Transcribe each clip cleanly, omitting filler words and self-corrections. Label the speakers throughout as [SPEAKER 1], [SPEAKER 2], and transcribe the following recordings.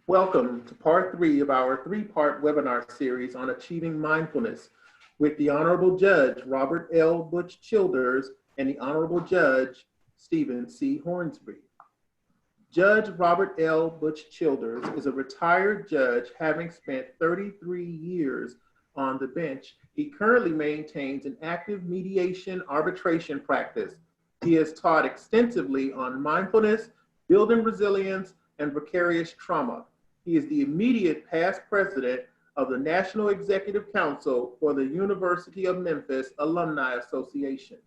[SPEAKER 1] Welcome to part 3 of our 3-part webinar series on achieving mindfulness with the Honorable Judge Robert L. Butch Childers and the Honorable Judge Stephen C. Hornsby. Judge Robert L. Butch Childers is a retired judge having spent 33 years on the bench. He currently maintains an active mediation arbitration practice. He has taught extensively on mindfulness, building resilience, and vicarious trauma. He is the immediate past president of the National Executive Council for the University of Memphis Alumni Association.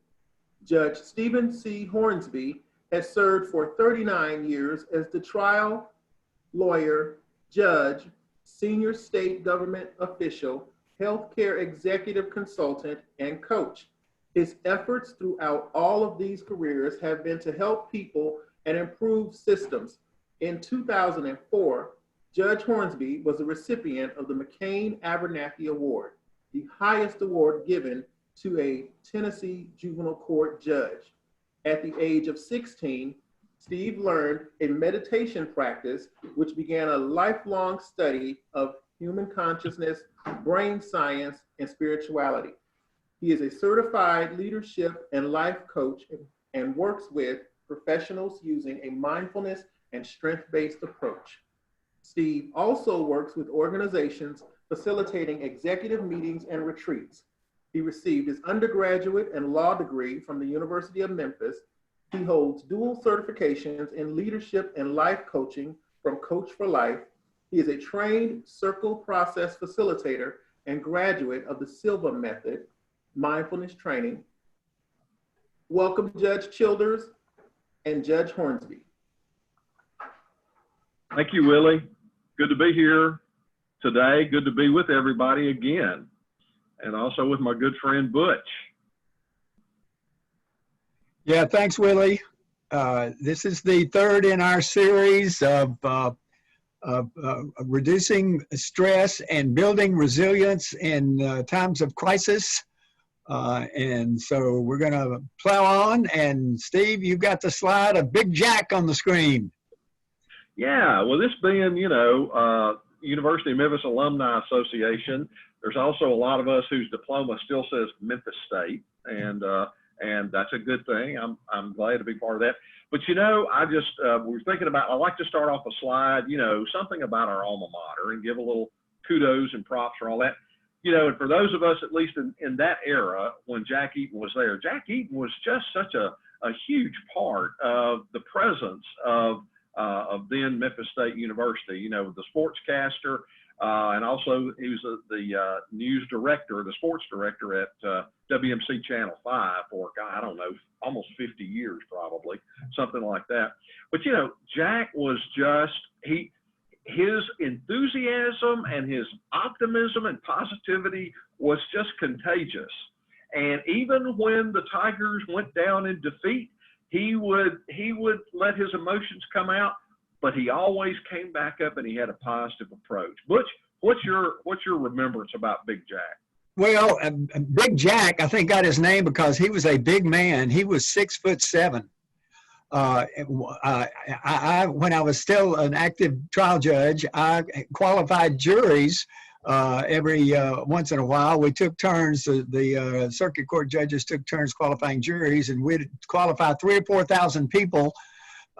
[SPEAKER 1] Judge Stephen C. Hornsby has served for 39 years as the trial lawyer, judge, senior state government official, healthcare executive consultant, and coach. His efforts throughout all of these careers have been to help people and improve systems. In 2004, Judge Hornsby was a recipient of the McCain-Abernathy Award, the highest award given to a Tennessee juvenile court judge. At the age of 16, Steve learned a meditation practice which began a lifelong study of human consciousness, brain science, and spirituality. He is a certified leadership and life coach and works with professionals using a mindfulness and strength-based approach. Steve also works with organizations facilitating executive meetings and retreats. He received his undergraduate and law degree from the University of Memphis. He holds dual certifications in leadership and life coaching from Coach for Life. He is a trained circle process facilitator and graduate of the Silva Method, mindfulness training. Welcome, Judge Childers and Judge Hornsby.
[SPEAKER 2] Thank you, Willie. Good to be here today. Good to be with everybody again, and also with my good friend Butch.
[SPEAKER 3] Yeah, thanks, Willie. This is the third in our series of reducing stress and building resilience in times of crisis. And so we're going to plow on. And Steve, you've got the slide of Big Jack on the screen.
[SPEAKER 2] Yeah, well, this being, University of Memphis Alumni Association, there's also a lot of us whose diploma still says Memphis State, and that's a good thing. I'm glad to be part of that. But I just we're thinking about. I like to start off a slide, something about our alma mater, and give a little kudos and props for all that. And for those of us, at least in that era when Jack Eaton was there, Jack Eaton was just such a huge part of the presence of then Memphis State University, the sportscaster, and also he was the news director, the sports director at WMC Channel 5 for, I don't know, almost 50 years probably, something like that. But, Jack was just, his enthusiasm and his optimism and positivity was just contagious. And even when the Tigers went down in defeat, he would let his emotions come out, but he always came back up and he had a positive approach. Butch, what's your remembrance about Big Jack?
[SPEAKER 3] Well, Big Jack, I think, got his name because he was a big man. He was 6'7". When I was still an active trial judge, I qualified juries every once in a while. We took turns, the circuit court judges took turns qualifying juries, and we'd qualify 3,000 or 4,000 people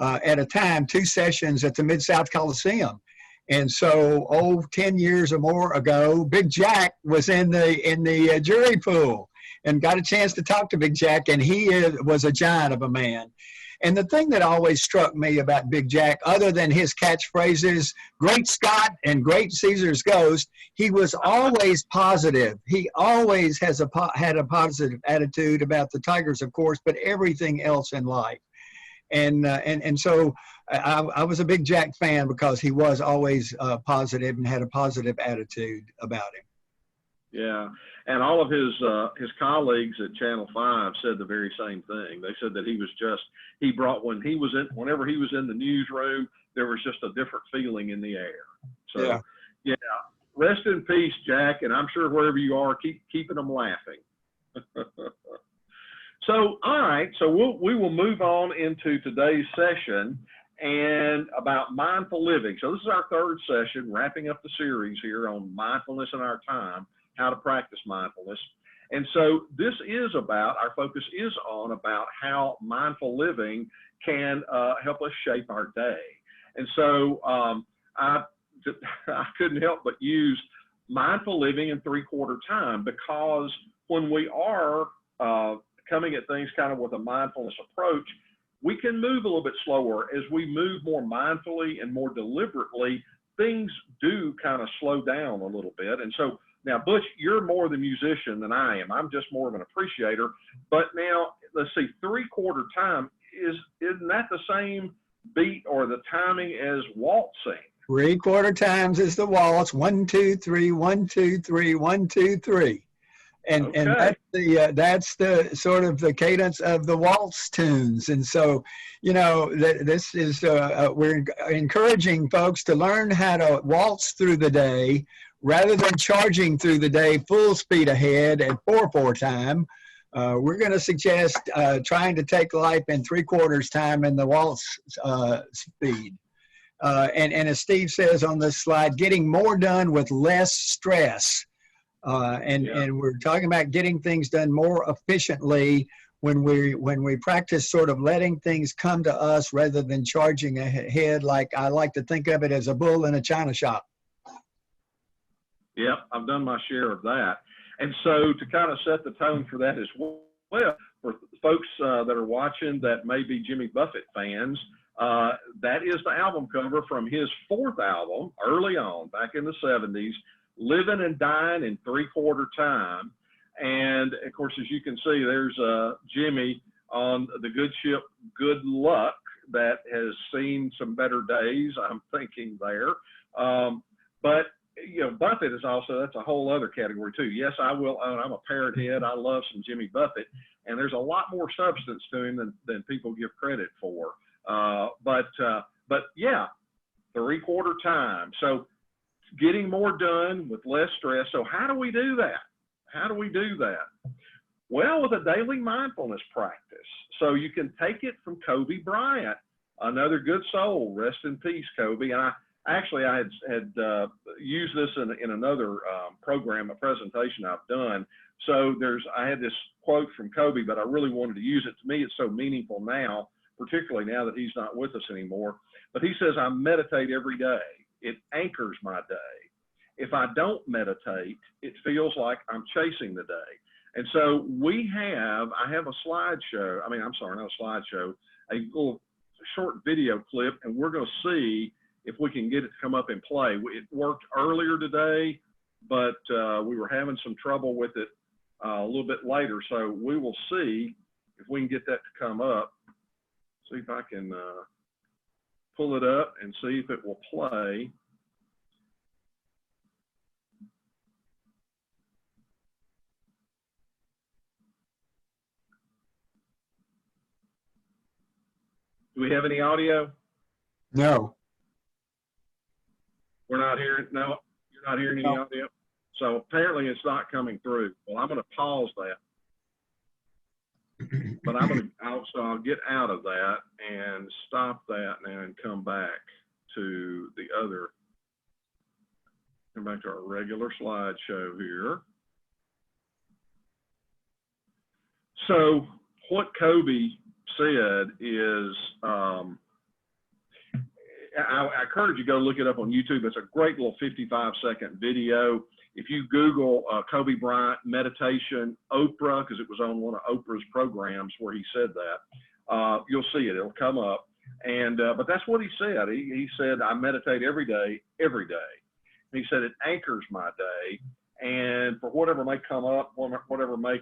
[SPEAKER 3] at a time, 2 sessions at the Mid-South Coliseum. And so, 10 years or more ago, Big Jack was in the jury pool and got a chance to talk to Big Jack, and he was a giant of a man. And the thing that always struck me about Big Jack, other than his catchphrases, "Great Scott" and "Great Caesar's Ghost," he was always positive. He always had a positive attitude about the Tigers, of course, but everything else in life. And so I was a Big Jack fan because he was always positive and had a positive attitude about him.
[SPEAKER 2] Yeah, and all of his colleagues at Channel 5 said the very same thing. They said that whenever he was in the newsroom, there was just a different feeling in the air. So yeah, rest in peace, Jack, and I'm sure wherever you are, keep keeping them laughing. So, all right, so we will move on into today's session, and about mindful living. So this is our third session, wrapping up the series here on mindfulness in our time, how to practice mindfulness. And so this is about, our focus is on about how mindful living can help us shape our day. And so I couldn't help but use mindful living in 3/4 time, because when we are coming at things kind of with a mindfulness approach, we can move a little bit slower. As we move more mindfully and more deliberately, things do kind of slow down a little bit. And so now, Butch, you're more the musician than I am. I'm just more of an appreciator. But now, let's see, 3/4 time, isn't that the same beat or the timing as waltzing?
[SPEAKER 3] 3/4 times is the waltz. 1, 2, 3, 1, 2, 3, 1, 2, 3. And that's the sort of the cadence of the waltz tunes. And so, you know, this is we're encouraging folks to learn how to waltz through the day rather than charging through the day full speed ahead at 4/4 time. We're going to suggest trying to take life in 3/4 time in the waltz speed. And as Steve says on this slide, getting more done with less stress. And we're talking about getting things done more efficiently when we practice sort of letting things come to us rather than charging ahead, like I like to think of it as a bull in a china shop.
[SPEAKER 2] Yep, I've done my share of that. And so to kind of set the tone for that as well, for folks that are watching that may be Jimmy Buffett fans, that is the album cover from his 4th album, early on, back in the 70s, Living and Dying in 3/4 time. And of course, as you can see, there's Jimmy on the good ship Good Luck that has seen some better days, I'm thinking there. But you know, Buffett is also, that's a whole other category too. Yes, I will own, I'm a parrot head. I love some Jimmy Buffett, and there's a lot more substance to him than people give credit for. But yeah, 3/4 time. So getting more done with less stress. So how do we do that? How do we do that? Well, with a daily mindfulness practice. So you can take it from Kobe Bryant, another good soul. Rest in peace, Kobe. And I had used this in another program, a presentation I've done. So I had this quote from Kobe, but I really wanted to use it. To me, it's so meaningful now, particularly now that he's not with us anymore. But he says, I meditate every day. It anchors my day. If I don't meditate, it feels like I'm chasing the day. And so I have a slideshow. I mean, I'm sorry, not a slideshow, a little short video clip, and we're going to see if we can get it to come up and play. It worked earlier today, but we were having some trouble with it a little bit later. So we will see if we can get that to come up. See if I can pull it up and see if it will play. Do we have any audio?
[SPEAKER 3] No.
[SPEAKER 2] We're not hearing, no, you're not hearing any audio? So apparently it's not coming through. Well, I'm going to pause that. But I'll get out of that and stop that now and come back to our regular slideshow here. So what Kobe said is, I encourage you to go look it up on YouTube. It's a great little 55-second video. If you Google Kobe Bryant meditation, Oprah, because it was on one of Oprah's programs where he said that, you'll see it. It'll come up. And but that's what he said. He said, I meditate every day, every day. And he said it anchors my day. And for whatever may come up, whatever may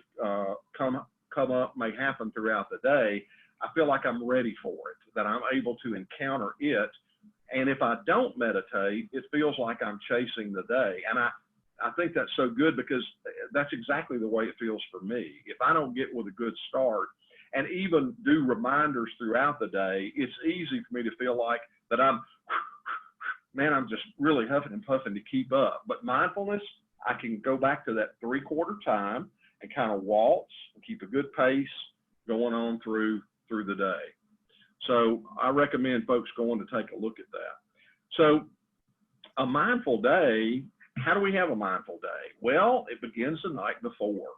[SPEAKER 2] come up may happen throughout the day, I feel like I'm ready for it, that I'm able to encounter it. And if I don't meditate, it feels like I'm chasing the day. And I think that's so good, because that's exactly the way it feels for me. If I don't get with a good start and even do reminders throughout the day, it's easy for me to feel like that I'm just really huffing and puffing to keep up. But mindfulness, I can go back to that 3/4 time and kind of waltz and keep a good pace going on through the day. So I recommend folks going to take a look at that. So a mindful day, how do we have a mindful day? Well, it begins the night before,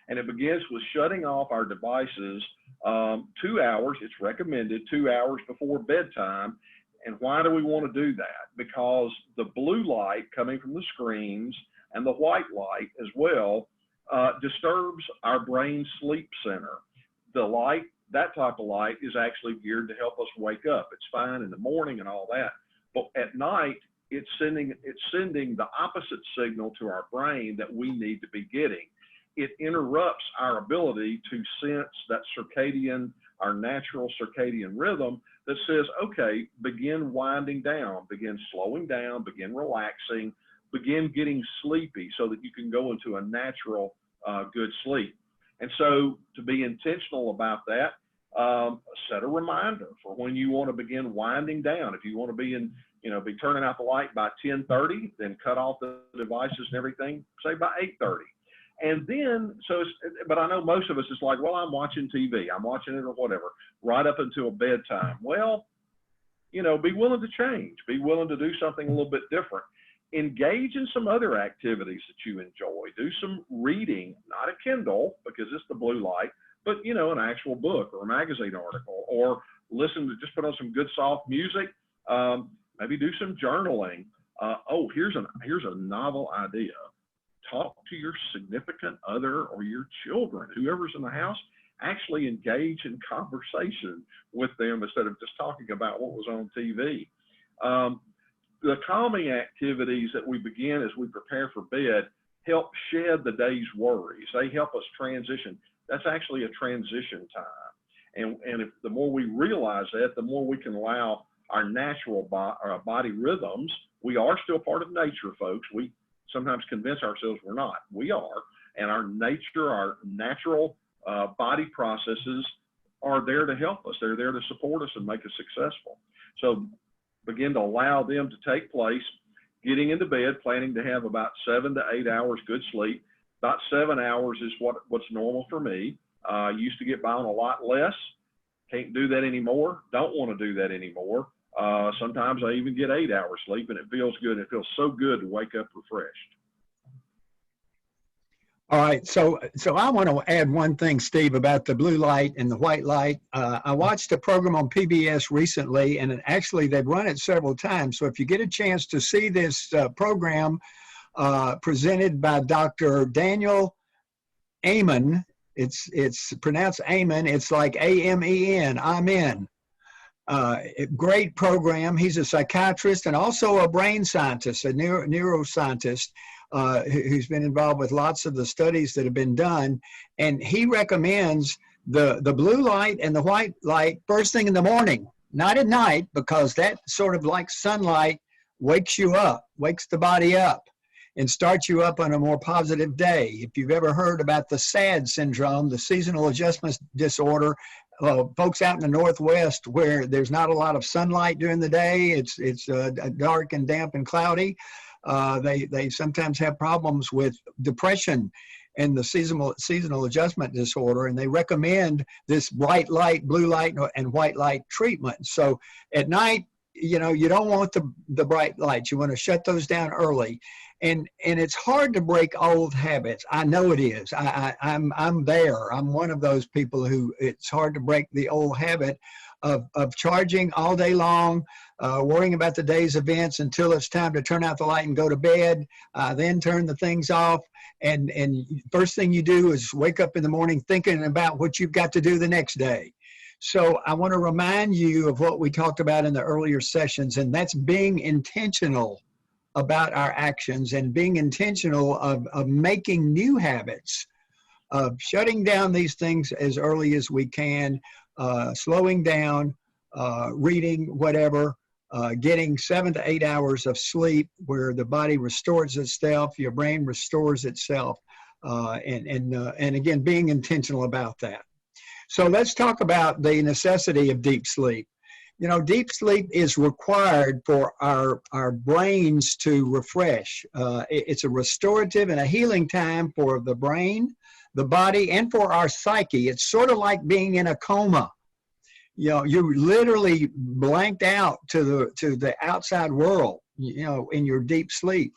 [SPEAKER 2] and it begins with shutting off our devices 2 hours. It's recommended 2 hours before bedtime. And why do we want to do that? Because the blue light coming from the screens and the white light as well disturbs our brain sleep center. The light, that type of light, is actually geared to help us wake up. It's fine in the morning and all that, but at night it's sending the opposite signal to our brain that we need to be getting. It interrupts our ability to sense that our natural circadian rhythm that says, okay, begin winding down, begin slowing down, begin relaxing, begin getting sleepy so that you can go into a natural good sleep. And so to be intentional about that, set a reminder for when you want to begin winding down. If you want to be turning out the light by 10:30, then cut off the devices and everything, say by 8:30. And then, but I know most of us is like, well, I'm watching TV, I'm watching it or whatever, right up until bedtime. Well, be willing to change, be willing to do something a little bit different. Engage in some other activities that you enjoy. Do some reading, not a Kindle because it's the blue light, but an actual book or a magazine article, or just put on some good soft music. Maybe do some journaling. Here's a novel idea. Talk to your significant other or your children, whoever's in the house. Actually engage in conversation with them instead of just talking about what was on TV. The calming activities that we begin as we prepare for bed help shed the day's worries. They help us transition. That's actually a transition time. And if the more we realize that, the more we can allow our natural body rhythms. We are still part of nature, folks. We sometimes convince ourselves we're not. We are. And our nature, our natural body processes are there to help us. They're there to support us and make us successful. So begin to allow them to take place. Getting into bed, planning to have about 7 to 8 hours good sleep. About 7 hours is what's normal for me. Used to get by on a lot less. Can't do that anymore. Don't want to do that anymore. Sometimes I even get 8 hours sleep, and it feels good. It feels so good to wake up refreshed.
[SPEAKER 3] All right, so I want to add one thing, Steve, about the blue light and the white light. I watched a program on PBS recently, and actually they've run it several times. So if you get a chance to see this program presented by Dr. Daniel Amen, it's pronounced Amen. It's like A-M-E-N, Amen. Great program. He's a psychiatrist and also a brain scientist, a neuroscientist. Who's been involved with lots of the studies that have been done. And he recommends the blue light and the white light first thing in the morning, not at night, because that sort of like sunlight wakes you up, wakes the body up, and starts you up on a more positive day. If you've ever heard about the SAD syndrome, the seasonal adjustment disorder, folks out in the Northwest where there's not a lot of sunlight during the day, it's dark and damp and cloudy. They sometimes have problems with depression and the seasonal adjustment disorder, and they recommend this white light, blue light, and white light treatment. So at night, you don't want the bright lights. You want to shut those down early, and it's hard to break old habits. I know it is. I'm there. I'm one of those people who it's hard to break the old habit of charging all day long, worrying about the day's events until it's time to turn out the light and go to bed, then turn the things off. And first thing you do is wake up in the morning thinking about what you've got to do the next day. So I want to remind you of what we talked about in the earlier sessions, and that's being intentional about our actions and being intentional of making new habits, of shutting down these things as early as we can, slowing down, reading, whatever, getting 7 to 8 hours of sleep where the body restores itself, your brain restores itself, and again, being intentional about that. So let's talk about the necessity of deep sleep. Deep sleep is required for our brains to refresh. It's a restorative and a healing time for the brain, the body, and for our psyche. It's sort of like being in a coma. You know, you're literally blanked out to the outside world, you know, in your deep sleep.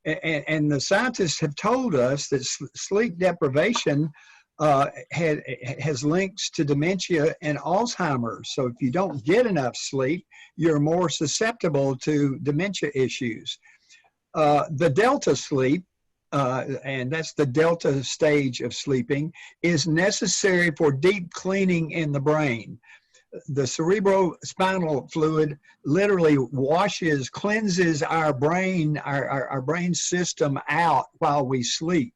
[SPEAKER 3] And the scientists have told us that sleep deprivation has links to dementia and Alzheimer's. So if you don't get enough sleep, you're more susceptible to dementia issues. The delta sleep, and that's the delta stage of sleeping, is necessary for deep cleaning in the brain. The cerebrospinal fluid literally cleanses our brain, our brain system out while we sleep.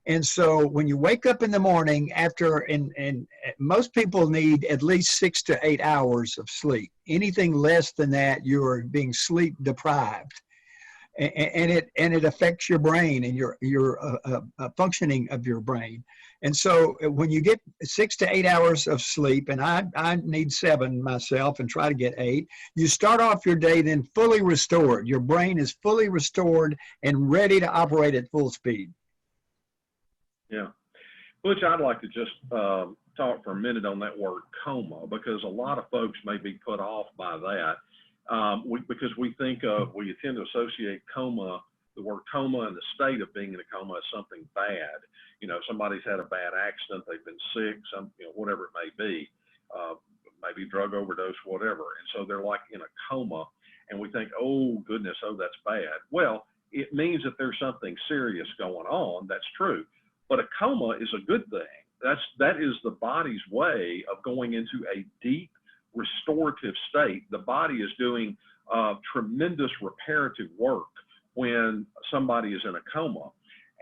[SPEAKER 3] And so when you wake up in the morning and most people need at least 6 to 8 hours of sleep. Anything less than that, you're being sleep deprived. And it affects your brain and your functioning of your brain. And so when you get 6 to 8 hours of sleep, and I need 7 myself and try to get 8, you start off your day then fully restored. Your brain is fully restored and ready to operate at full speed.
[SPEAKER 2] Yeah. Butch, I'd like to just talk for a minute on that word coma, because a lot of folks may be put off by that. Because we tend to associate coma, the word coma, and the state of being in a coma as something bad. You know, somebody's had a bad accident, they've been sick, whatever it may be, maybe drug overdose, whatever. And so they're like in a coma, and we think, oh goodness, oh, that's bad. Well, it means that there's something serious going on. That's true. But a coma is a good thing. That is the body's way of going into a deep restorative state. The body is doing tremendous reparative work when somebody is in a coma.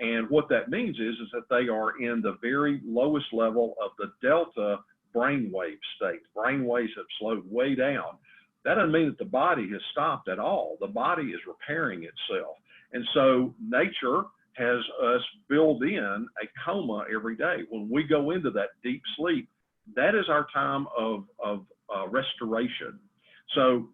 [SPEAKER 2] And what that means is that they are in the very lowest level of the delta brainwave state. Brainwaves have slowed way down. That doesn't mean that the body has stopped at all. The body is repairing itself. And so nature has us build in a coma every day. When we go into that deep sleep, that is our time of restoration. So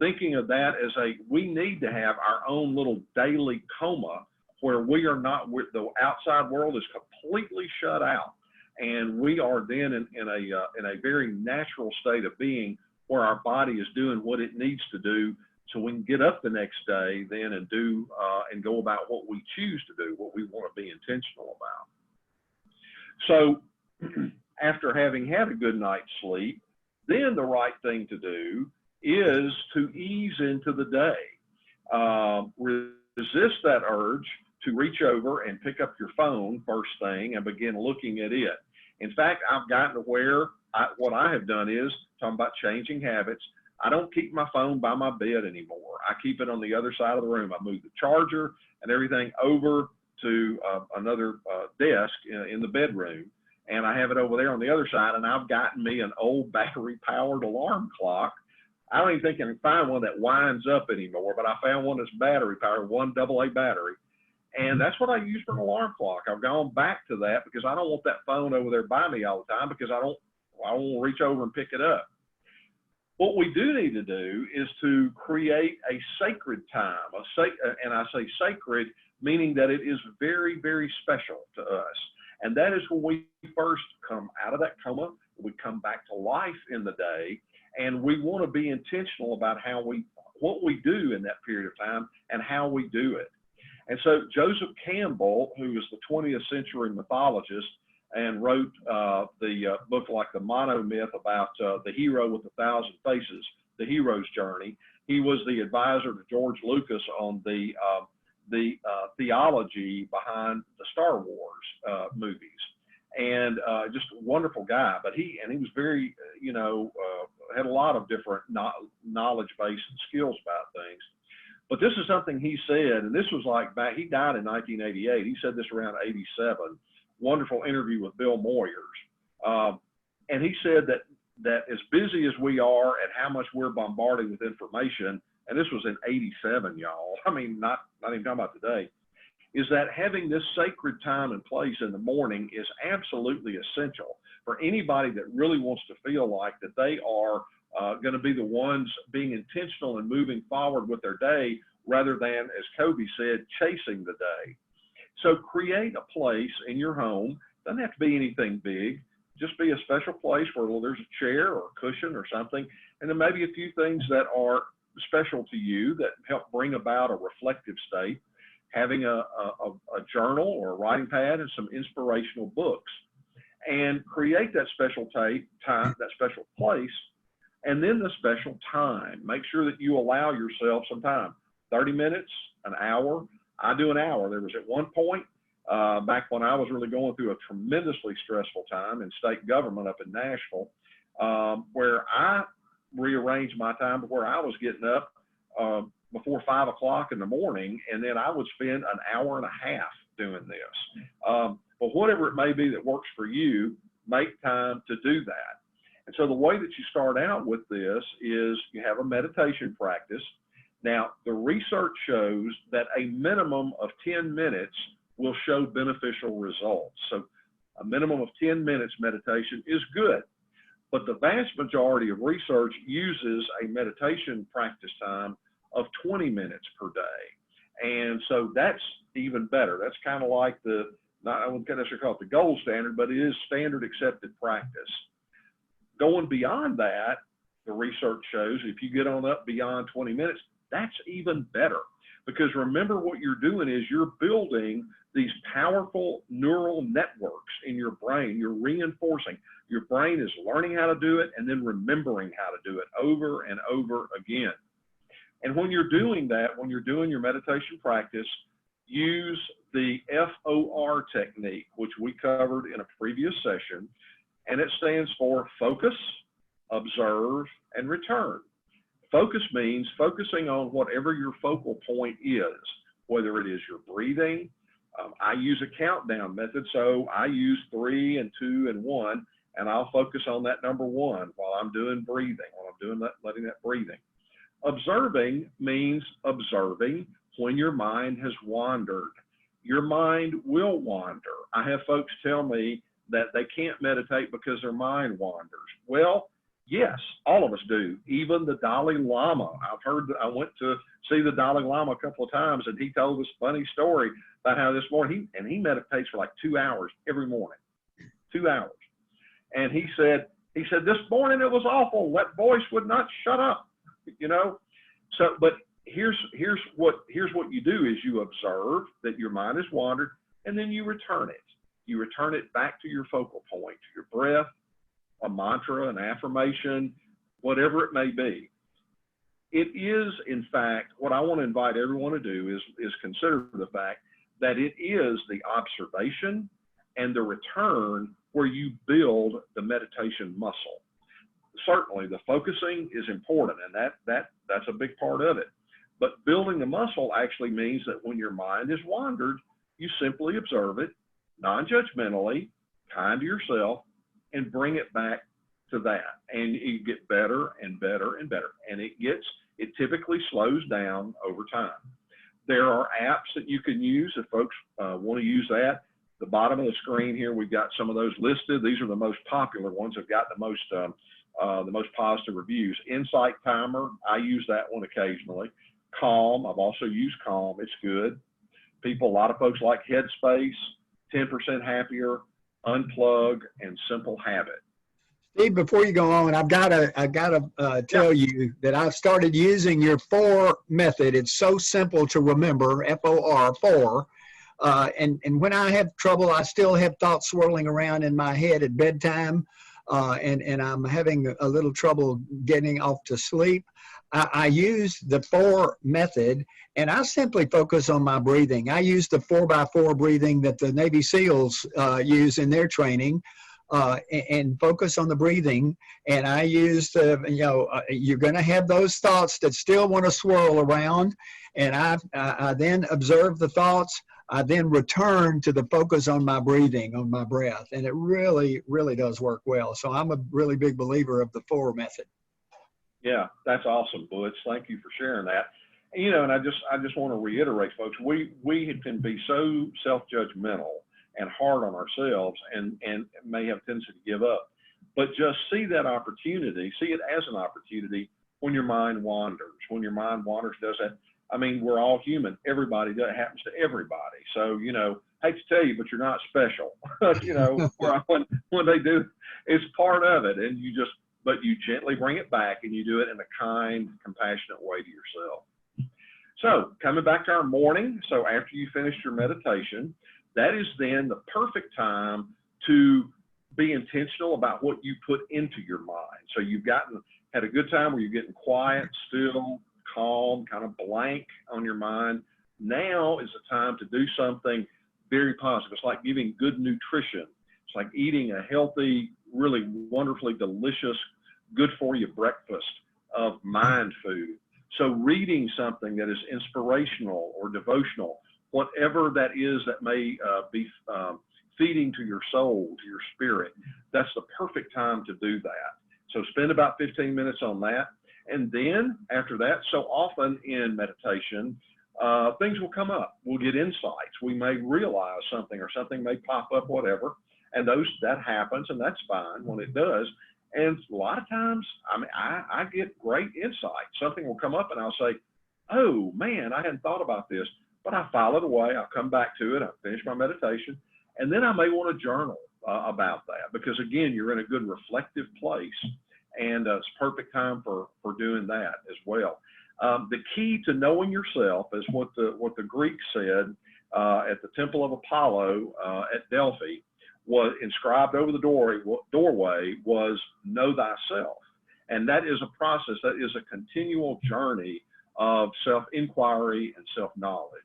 [SPEAKER 2] thinking of that as we need to have our own little daily coma where we are not, the outside world is completely shut out. And we are then in a very natural state of being where our body is doing what it needs to do, so we can get up the next day then and do and go about what we choose to do, what we want to be intentional about. So after having had a good night's sleep, then the right thing to do is to ease into the day. Resist that urge to reach over and pick up your phone first thing and begin looking at it. In fact, I've gotten to where what I have done is, talking about changing habits, I don't keep my phone by my bed anymore. I keep it on the other side of the room. I move the charger and everything over to another desk in the bedroom, and I have it over there on the other side, and I've gotten me an old battery-powered alarm clock. I don't even think I can find one that winds up anymore, but I found one that's battery-powered, 1 AA battery, and that's what I use for an alarm clock. I've gone back to that because I don't want that phone over there by me all the time, because I don't want to reach over and pick it up. What we do need to do is to create a sacred time, and I say sacred, meaning that it is very, very special to us. And that is when we first come out of that coma, we come back to life in the day, and we want to be intentional about what we do in that period of time and how we do it. And so Joseph Campbell, who is the 20th century mythologist and wrote the book like the Monomyth about the hero with 1,000 faces, the hero's journey. He was the advisor to George Lucas on the theology behind the Star Wars movies, and just a wonderful guy. But he was very, had a lot of different knowledge base and skills about things. But this is something he said, and this was like back, he died in 1988. He said this around 87. Wonderful interview with Bill Moyers. And he said that as busy as we are and how much we're bombarded with information, and this was in 87, y'all, I mean, not even talking about today, is that having this sacred time and place in the morning is absolutely essential for anybody that really wants to feel like that they are going to be the ones being intentional and moving forward with their day, rather than, as Kobe said, chasing the day. So create a place in your home. Doesn't have to be anything big. just be a special place where there's a chair or a cushion or something, and then maybe a few things that are special to you that help bring about a reflective state, having a journal or a writing pad and some inspirational books, and create that special time, that special place, and then the special time. Make sure that you allow yourself some time, 30 minutes, an hour. I do an hour. There was at one point, back when I was really going through a tremendously stressful time in state government up in Nashville, where I rearranged my time to where I was getting up before 5 o'clock in the morning, and then I would spend an hour and a half doing this. But whatever it may be that works for you, make time to do that. And so the way that you start out with this is you have a meditation practice. Now, the research shows that a minimum of 10 minutes will show beneficial results. So a minimum of 10 minutes meditation is good, but the vast majority of research uses a meditation practice time of 20 minutes per day. And so that's even better. That's kind of like I wouldn't necessarily call it the gold standard, but it is standard accepted practice. Going beyond that, the research shows if you get on up beyond 20 minutes, that's even better. Because remember, what you're doing is you're building these powerful neural networks in your brain. You're reinforcing. Your brain is learning how to do it and then remembering how to do it over and over again. And when you're doing that, when you're doing your meditation practice, use the FOR technique, which we covered in a previous session, and it stands for focus, observe, and return. Focus means focusing on whatever your focal point is, whether it is your breathing. I use a countdown method, so I use 3 and 2 and 1, and I'll focus on that number 1 while I'm doing breathing, while I'm doing that, letting that breathing. Observing means observing when your mind has wandered. Your mind will wander. I have folks tell me that they can't meditate because their mind wanders. Well, yes, all of us do. Even the Dalai Lama. I went to see the Dalai Lama a couple of times, and he told this funny story about how this morning, he meditates for like 2 hours every morning, 2 hours. And he said, this morning it was awful. That voice would not shut up, you know? So, but here's what you do is you observe that your mind has wandered, and then you return it. You return it back to your focal point, to your breath, a mantra, an affirmation, whatever it may be. It is, in fact, what I want to invite everyone to do is consider the fact that it is the observation and the return where you build the meditation muscle. Certainly, the focusing is important, and that's a big part of it. But building the muscle actually means that when your mind has wandered, you simply observe it, non-judgmentally, kind to yourself, and bring it back to that. And you get better and better and better. And it typically slows down over time. There are apps that you can use if folks want to use that. The bottom of the screen here, we've got some of those listed. These are the most popular ones that got the most positive reviews. Insight Timer, I use that one occasionally. Calm, I've also used Calm. It's good. A lot of folks like Headspace, 10% Happier, Unplug, and Simple Habit.
[SPEAKER 3] Steve, before you go on, I've got to tell you that I've started using your FOR method. It's so simple to remember, FOR, FOR. And when I have trouble, I still have thoughts swirling around in my head at bedtime, and I'm having a little trouble getting off to sleep. I use the FOR method, and I simply focus on my breathing. I use the 4x4 breathing that the Navy SEALs use in their training, and focus on the breathing. And I use you're going to have those thoughts that still want to swirl around, and I then observe the thoughts. I then return to the focus on my breathing, on my breath, and it really, really does work well. So I'm a really big believer of the FOR method.
[SPEAKER 2] Yeah, that's awesome, Butch. Thank you for sharing that. And I just want to reiterate, folks, we can be so self-judgmental and hard on ourselves and may have a tendency to give up. But just see that opportunity, see it as an opportunity when your mind wanders. When your mind wanders, does that, I mean, we're all human. Everybody, that happens to everybody. So, hate to tell you, but you're not special. When they do, it's part of it. And but you gently bring it back, and you do it in a kind, compassionate way to yourself. So coming back to our morning. So after you finish your meditation, that is then the perfect time to be intentional about what you put into your mind. So you've had a good time where you're getting quiet, still, calm, kind of blank on your mind. Now is the time to do something very positive. It's like giving good nutrition. It's like eating a healthy, really wonderfully delicious, good for you breakfast of mind food. So reading something that is inspirational or devotional, whatever that is that may be feeding to your soul, to your spirit, that's the perfect time to do that. So spend about 15 minutes on that. And then after that, so often in meditation, things will come up. We'll get insights. We may realize something, or something may pop up, whatever. And that happens, and that's fine when it does. And a lot of times, I get great insight. Something will come up, and I'll say, oh, man, I hadn't thought about this. But I file it away. I'll come back to it. I'll finish my meditation. And then I may want to journal about that, because, again, you're in a good reflective place. And it's perfect time for doing that as well. The key to knowing yourself is what the Greeks said at the Temple of Apollo at Delphi, was inscribed over the doorway was know thyself. And that is a process, that is a continual journey of self-inquiry and self-knowledge.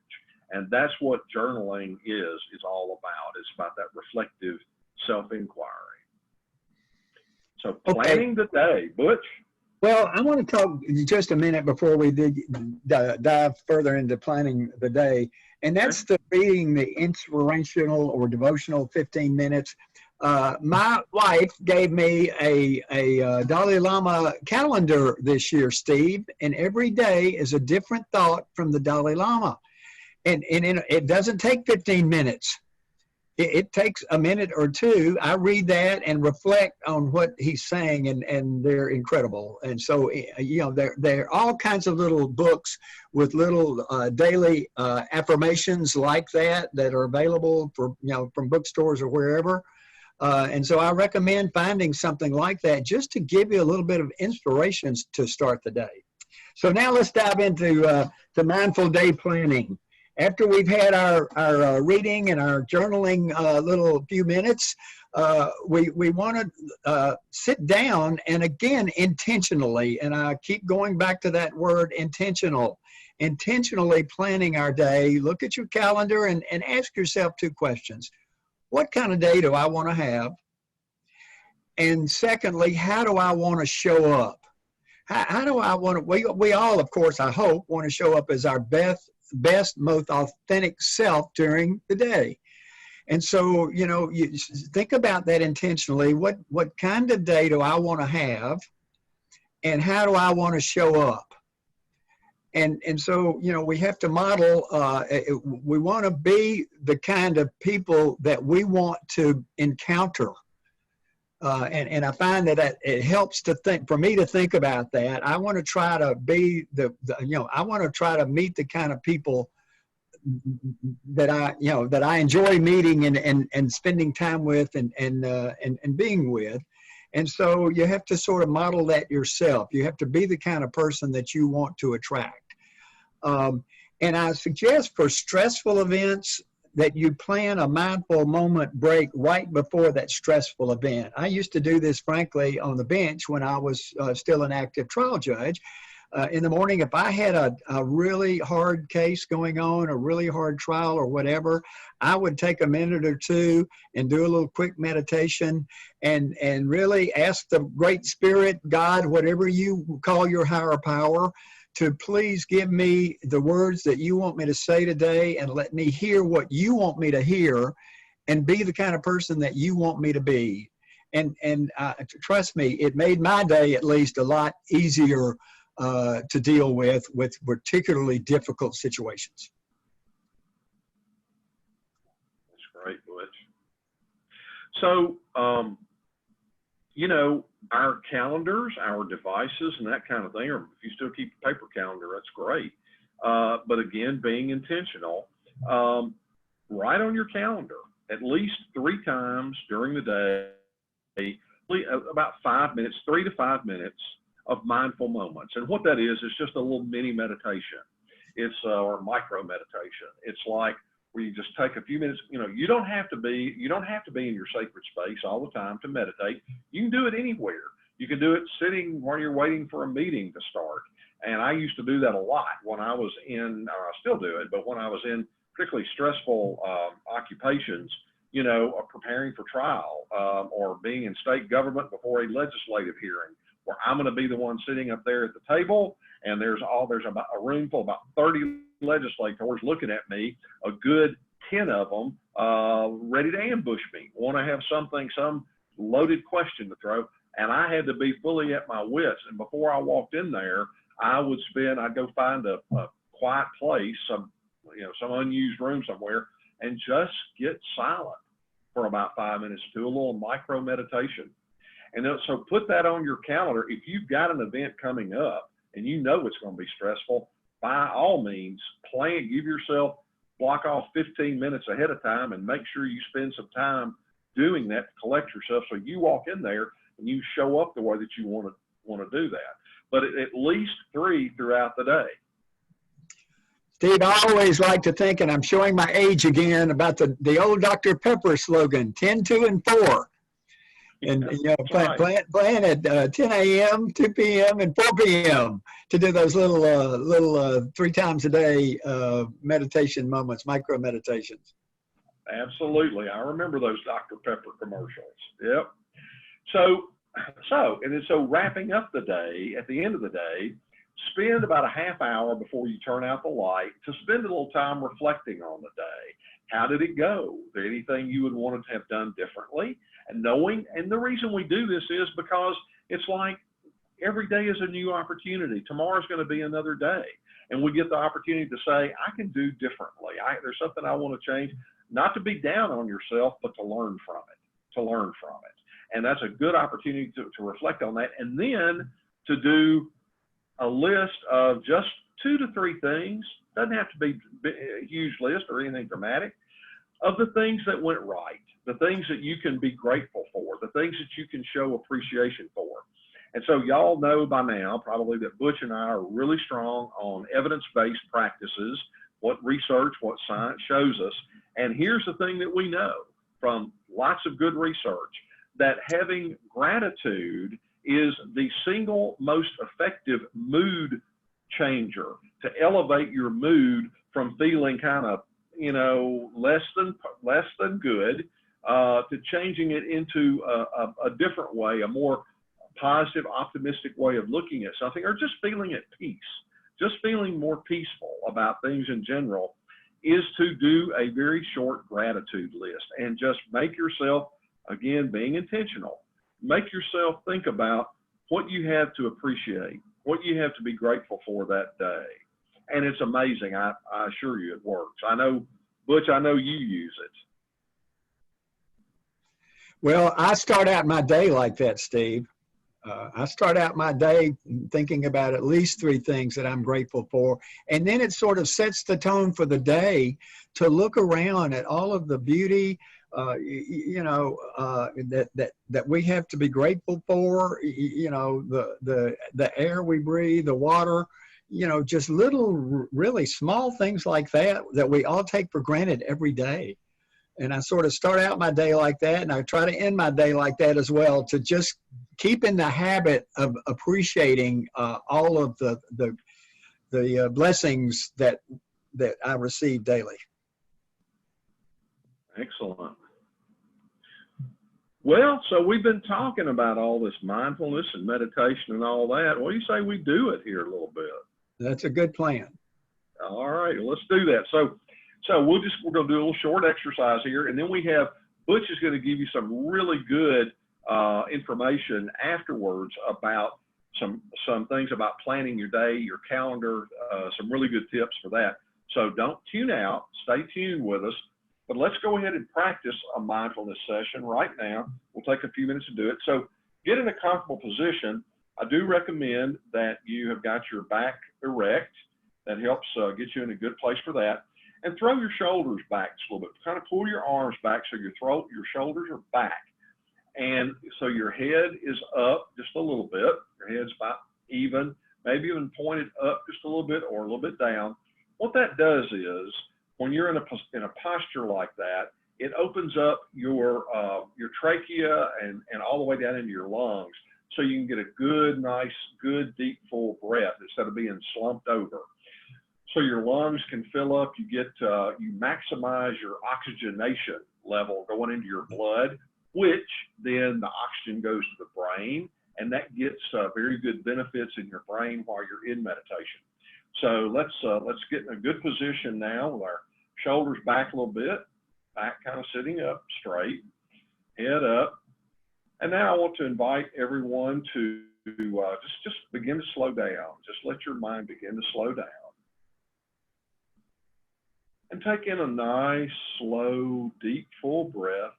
[SPEAKER 2] And that's what journaling is all about. It's about that reflective self-inquiry. So planning the day. Butch?
[SPEAKER 3] Well, I want to talk just a minute before we dive further into planning the day, and that's the reading the inspirational or devotional 15 minutes. My wife gave me a Dalai Lama calendar this year, Steve, and every day is a different thought from the Dalai Lama. And it doesn't take 15 minutes. It takes a minute or two. I read that and reflect on what he's saying, and they're incredible. And so, there are all kinds of little books with little daily affirmations like that are available for, from bookstores or wherever. And so I recommend finding something like that just to give you a little bit of inspiration to start the day. So now let's dive into the mindful day planning. After we've had our reading and our journaling little few minutes, we want to sit down and, again, intentionally, and I keep going back to that word intentionally planning our day. Look at your calendar and ask yourself two questions. What kind of day do I want to have? And secondly, how do I want to show up? How do I want to, we all, of course, I hope, want to show up as our best, most authentic self during the day. And so, you think about that intentionally. What kind of day do I want to have? And how do I want to show up? And so, we have to model, we want to be the kind of people that we want to encounter. And I find that it helps for me to think about that. I want to try to be I want to try to meet the kind of people that I enjoy meeting and spending time with and being with. And so you have to sort of model that yourself. You have to be the kind of person that you want to attract. And I suggest for stressful events that you plan a mindful moment break right before that stressful event. I used to do this, frankly, on the bench when I was still an active trial judge. In the morning, if I had a really hard case going on, a really hard trial or whatever, I would take a minute or two and do a little quick meditation and really ask the Great Spirit, God, whatever you call your higher power, to please give me the words that you want me to say today, and let me hear what you want me to hear, and be the kind of person that you want me to be. And trust me, it made my day at least a lot easier to deal with particularly difficult situations.
[SPEAKER 2] That's great, Butch. So, our calendars, our devices, and that kind of thing, or if you still keep a paper calendar, that's great. but again, being intentional. Write on your calendar at least 3 times during the day, about 5 minutes, 3 to 5 minutes of mindful moments. And what that is just a little mini meditation. It's or micro meditation. It's like where you just take a few minutes. You know, you don't have to be in your sacred space all the time to meditate. You can do it anywhere. You can do it sitting while you're waiting for a meeting to start. And I used to do that a lot when I was in, I still do it, but when I was in particularly stressful occupations, you know, preparing for trial or being in state government before a legislative hearing, where I'm going to be the one sitting up there at the table, and there's about a room full of about 30 legislators looking at me, a good 10 of them ready to ambush me, want to have some loaded question to throw, and I had to be fully at my wits. And before I walked in there, I'd go find a quiet place, some unused room somewhere, and just get silent for about 5 minutes, do a little micro meditation. And so put that on your calendar. If you've got an event coming up and you know it's going to be stressful, by all means, block off 15 minutes ahead of time and make sure you spend some time doing that to collect yourself, so you walk in there and you show up the way that you want to do that. But at least 3 throughout the day.
[SPEAKER 3] Steve, I always like to think, and I'm showing my age again, about the old Dr. Pepper slogan, 10, 2, and 4. And you know, plan at 10 a.m., 2 p.m., and 4 p.m. to do those little 3 times a day meditation moments, micro meditations.
[SPEAKER 2] Absolutely, I remember those Dr. Pepper commercials. Yep. So wrapping up the day, at the end of the day, spend about a half hour before you turn out the light to spend a little time reflecting on the day. How did it go? Is there anything you would want to have done differently? And the reason we do this is because it's like every day is a new opportunity. Tomorrow's going to be another day. And we get the opportunity to say, I can do differently. There's something I want to change, not to be down on yourself, but to learn from it. And that's a good opportunity to reflect on that. And then to do a list of just 2 to 3 things, doesn't have to be a huge list or anything dramatic, of the things that went right, the things that you can be grateful for, the things that you can show appreciation for. And so y'all know by now probably that Butch and I are really strong on evidence-based practices, what research, what science shows us. And here's the thing that we know from lots of good research, that having gratitude is the single most effective mood changer to elevate your mood from feeling kind of, you know, less than good to changing it into a different way, a more positive, optimistic way of looking at something, or just feeling at peace, just feeling more peaceful about things in general, is to do a very short gratitude list and just make yourself, again, being intentional, make yourself think about what you have to appreciate, what you have to be grateful for that day. And it's amazing. I assure you it works. I know, Butch, I know you use it.
[SPEAKER 3] Well, I start out my day like that, Steve. I start out my day thinking about at least 3 things that I'm grateful for. And then it sort of sets the tone for the day to look around at all of the beauty, that we have to be grateful for, the air we breathe, the water, just little, really small things like that we all take for granted every day. And I sort of start out my day like that, and I try to end my day like that as well, to just keep in the habit of appreciating all of the blessings that I receive daily.
[SPEAKER 2] Excellent. Well, so we've been talking about all this mindfulness and meditation and all that. What do you say we do it here a little bit?
[SPEAKER 3] That's a good plan.
[SPEAKER 2] All right, well, let's do that. So we're going to do a little short exercise here, and then we have Butch is going to give you some really good information afterwards about some things about planning your day, your calendar, some really good tips for that. So don't tune out, stay tuned with us, but let's go ahead and practice a mindfulness session right now. We'll take a few minutes to do it. So get in a comfortable position. I do recommend that you have got your back erect, That helps get you in a good place for that. And throw your shoulders back just a little bit. Kind of pull your arms back so your shoulders are back. And so your head is up just a little bit. Your head's about even, maybe even pointed up just a little bit or a little bit down. What that does is, when you're in a posture like that, it opens up your trachea and all the way down into your lungs, so you can get a good, nice, good, deep, full breath instead of being slumped over. So your lungs can fill up. You maximize your oxygenation level going into your blood, which then the oxygen goes to the brain, and that gets very good benefits in your brain while you're in meditation. So let's get in a good position now with our shoulders back a little bit, back kind of sitting up straight, head up. And now I want to invite everyone to just begin to slow down. Just let your mind begin to slow down. And take in a nice, slow, deep, full breath,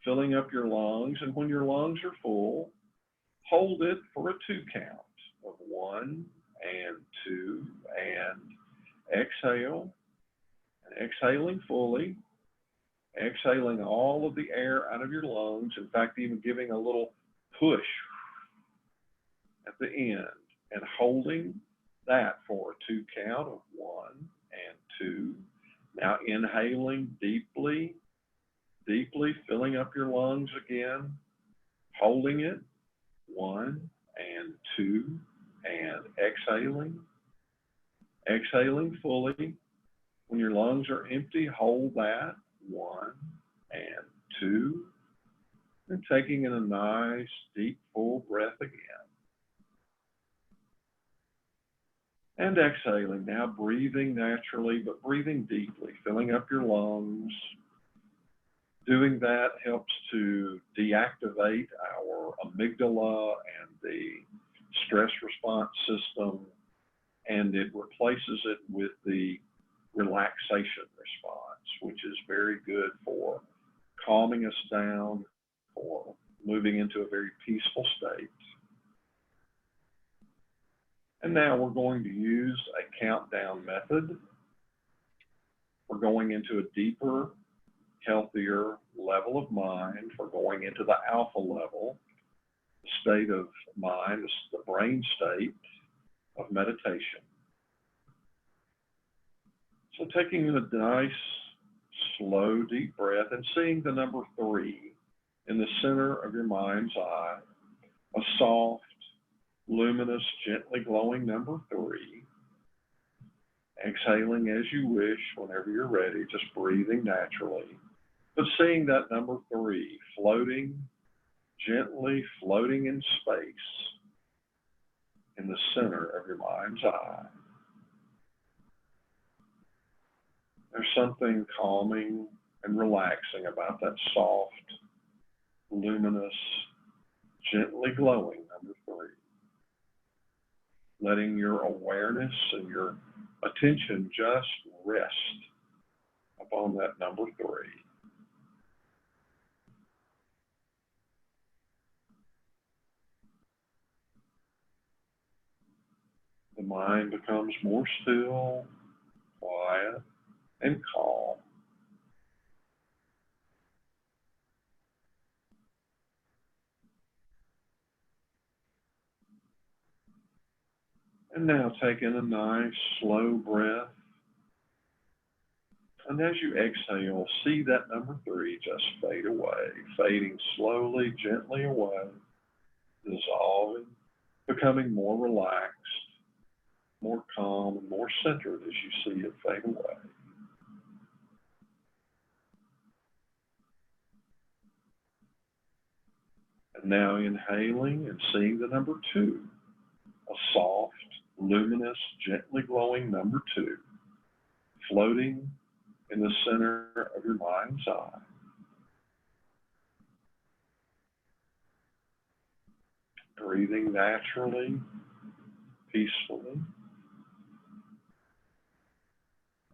[SPEAKER 2] filling up your lungs. And when your lungs are full, hold it for a 2 count of 1 and 2, and exhale. And exhaling fully, exhaling all of the air out of your lungs. In fact, even giving a little push at the end, and holding that for a 2 count of 1 and 2. Now inhaling deeply, deeply, filling up your lungs again, holding it, 1 and 2, and exhaling fully. When your lungs are empty, hold that, 1 and 2, and taking in a nice, deep, full breath again. And exhaling, now breathing naturally, but breathing deeply, filling up your lungs. Doing that helps to deactivate our amygdala and the stress response system, and it replaces it with the relaxation response, which is very good for calming us down, for moving into a very peaceful state. And now we're going to use a countdown method. We're going into a deeper, healthier level of mind. We're going into the alpha level, the state of mind, the brain state of meditation. So taking a nice, slow, deep breath and seeing the number 3 in the center of your mind's eye, a soft, luminous, gently glowing number 3. Exhaling as you wish whenever you're ready, just breathing naturally. But seeing that number 3 floating, gently floating in space in the center of your mind's eye. There's something calming and relaxing about that soft, luminous, gently glowing number 3. Letting your awareness and your attention just rest upon that number 3. The mind becomes more still, quiet, and calm. And now take in a nice, slow breath. And as you exhale, see that number 3 just fade away, fading slowly, gently away, dissolving, becoming more relaxed, more calm, and more centered as you see it fade away. And now inhaling and seeing the number 2, a soft, luminous, gently glowing number 2, floating in the center of your mind's eye. Breathing naturally, peacefully.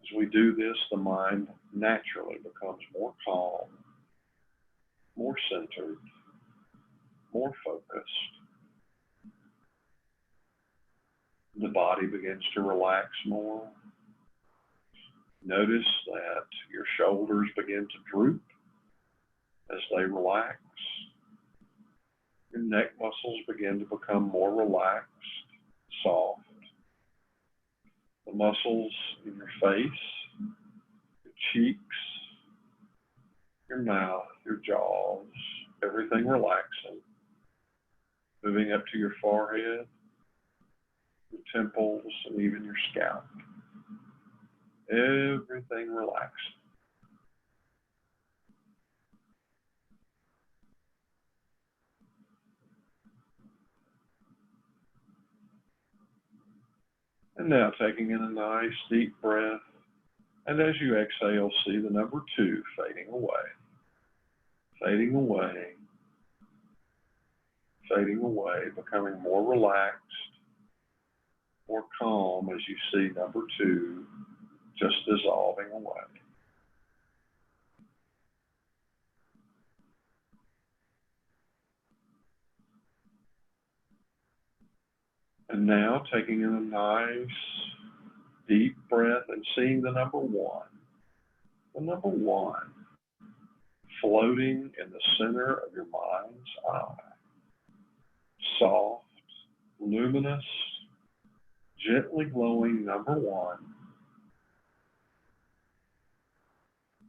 [SPEAKER 2] As we do this, the mind naturally becomes more calm, more centered, more focused. The body begins to relax more. Notice that your shoulders begin to droop as they relax. Your neck muscles begin to become more relaxed, soft. The muscles in your face, your cheeks, your mouth, your jaws, everything relaxing. Moving up to your forehead, your temples, and even your scalp. Everything relaxing. And now taking in a nice deep breath, and as you exhale, see the number 2 fading away, fading away, fading away, becoming more relaxed, more calm as you see number 2 just dissolving away. And now taking in a nice deep breath and seeing the number 1. The number 1 floating in the center of your mind's eye. Soft, luminous, gently glowing number 1.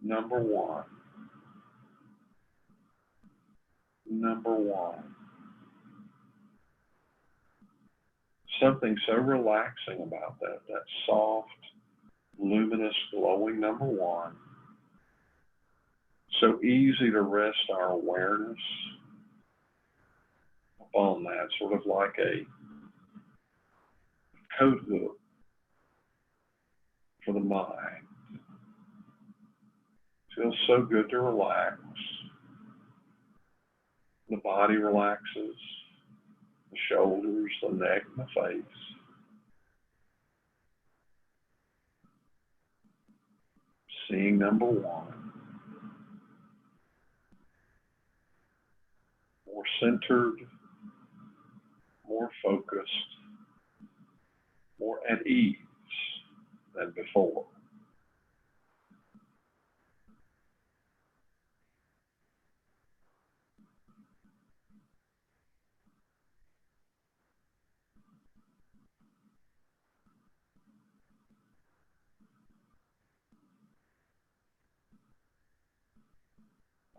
[SPEAKER 2] Number 1. Number 1. Something so relaxing about that soft, luminous, glowing number 1. So easy to rest our awareness upon that, sort of like a coat hook for the mind. Feels so good to relax. The body relaxes, the shoulders, the neck, and the face. Seeing number 1. More centered, more focused, more at ease than before.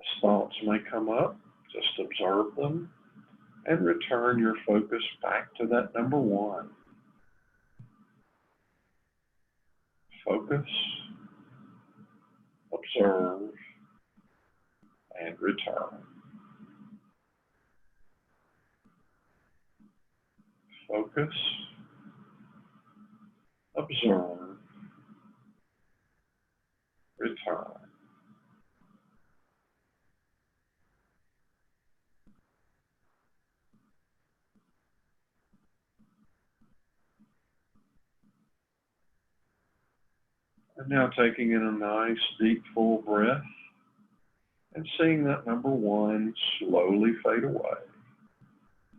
[SPEAKER 2] As thoughts may come up, just observe them and return your focus back to that number 1. Focus, observe, and return. Focus, observe, return. And now taking in a nice, deep, full breath and seeing that number 1 slowly fade away,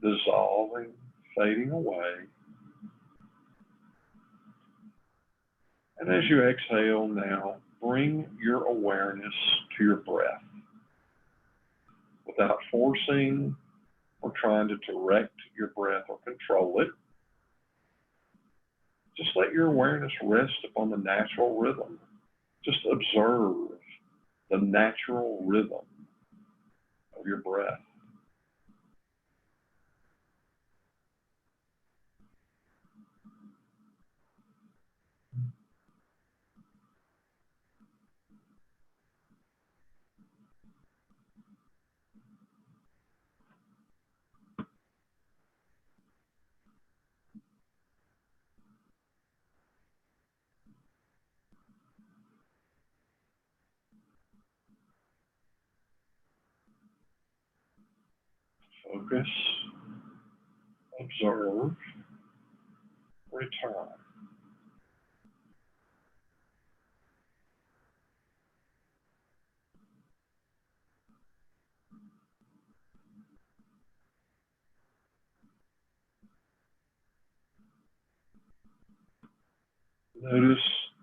[SPEAKER 2] dissolving, fading away. And as you exhale now, bring your awareness to your breath without forcing or trying to direct your breath or control it. Just let your awareness rest upon the natural rhythm. Just observe the natural rhythm of your breath. Focus, observe, return. Notice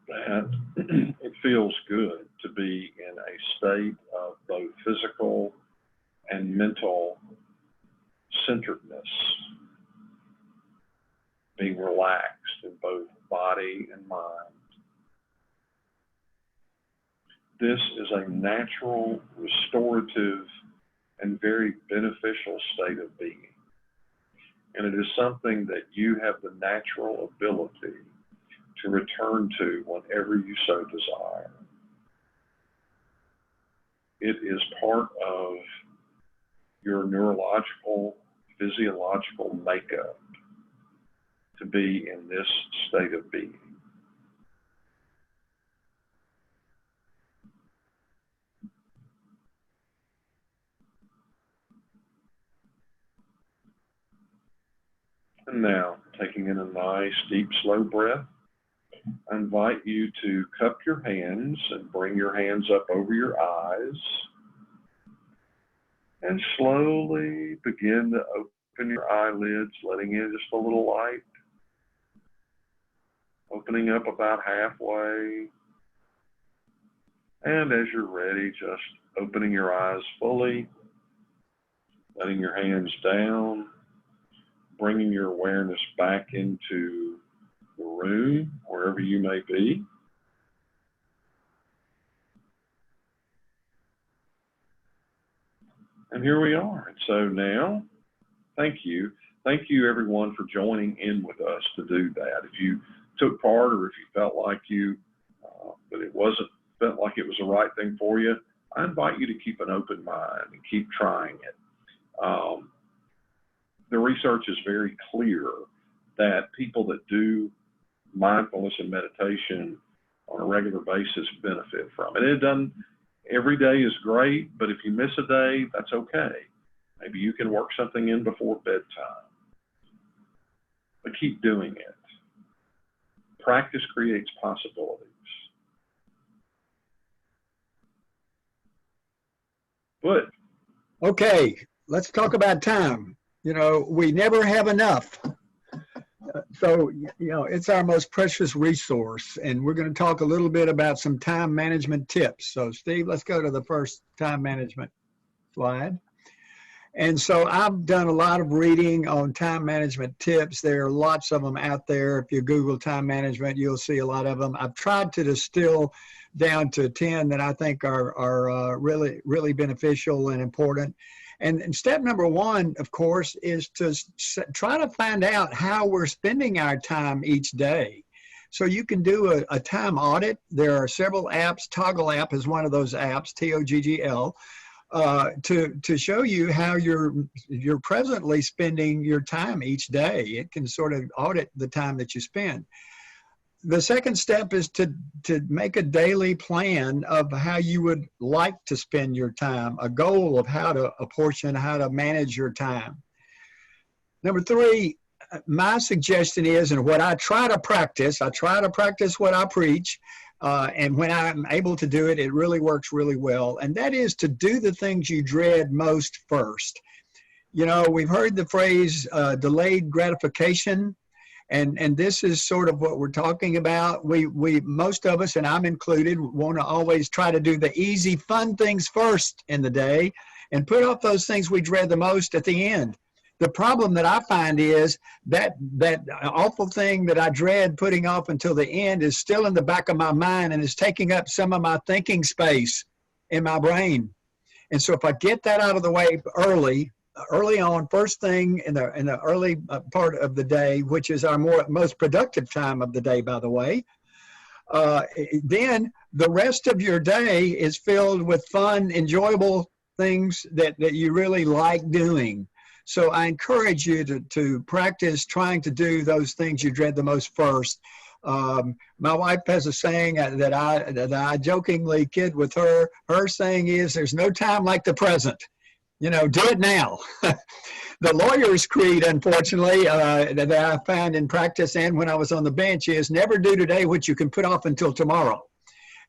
[SPEAKER 2] that it feels good to be in a state of both physical and mental centeredness, being relaxed in both body and mind. This is a natural, restorative, and very beneficial state of being. And it is something that you have the natural ability to return to whenever you so desire. It is part of your neurological, physiological makeup to be in this state of being. And now, taking in a nice, deep, slow breath, I invite you to cup your hands and bring your hands up over your eyes and slowly begin to open your eyelids, letting in just a little light, opening up about halfway. And as you're ready, just opening your eyes fully, letting your hands down, bringing your awareness back into the room, wherever you may be. And here we are. And so now, thank you. Thank you, everyone, for joining in with us to do that. If you took part or if you felt like that it felt like it was the right thing for you, I invite you to keep an open mind and keep trying it. The research is very clear that people that do mindfulness and meditation on a regular basis benefit from it. Every day is great, but if you miss a day, that's okay. Maybe you can work something in before bedtime. But keep doing it. Practice creates possibilities. But
[SPEAKER 3] Okay, let's talk about time. You know, we never have enough. So, you know, it's our most precious resource. And we're going to talk a little bit about some time management tips. So, Steve, let's go to the first time management slide. And so I've done a lot of reading on time management tips. There are lots of them out there. If you Google time management, you'll see a lot of them. I've tried to distill down to 10 that I think are really, really beneficial and important. And step number one, of course, is to try to find out how we're spending our time each day. So you can do a time audit. There are several apps. Toggle app is one of those apps, Toggl, to show you how you're presently spending your time each day. It can sort of audit the time that you spend. The second step is to make a daily plan of how you would like to spend your time, a goal of how to manage your time. Number three, my suggestion is, and what I try to practice what I preach, and when I'm able to do it, it really works really well. And that is to do the things you dread most first. You know, we've heard the phrase delayed gratification. And this is sort of what we're talking about. We most of us, and I'm included, want to always try to do the easy, fun things first in the day and put off those things we dread the most at the end. The problem that I find is that awful thing that I dread putting off until the end is still in the back of my mind and is taking up some of my thinking space in my brain. And so if I get that out of the way early on, first thing in the early part of the day, which is our most productive time of the day, by the way, then the rest of your day is filled with fun, enjoyable things that you really like doing. So I encourage you to practice trying to do those things you dread the most first. My wife has a saying that I jokingly kid with her. Her saying is, "There's no time like the present." You know, do it now. The lawyer's creed, unfortunately, that I found in practice and when I was on the bench is never do today what you can put off until tomorrow.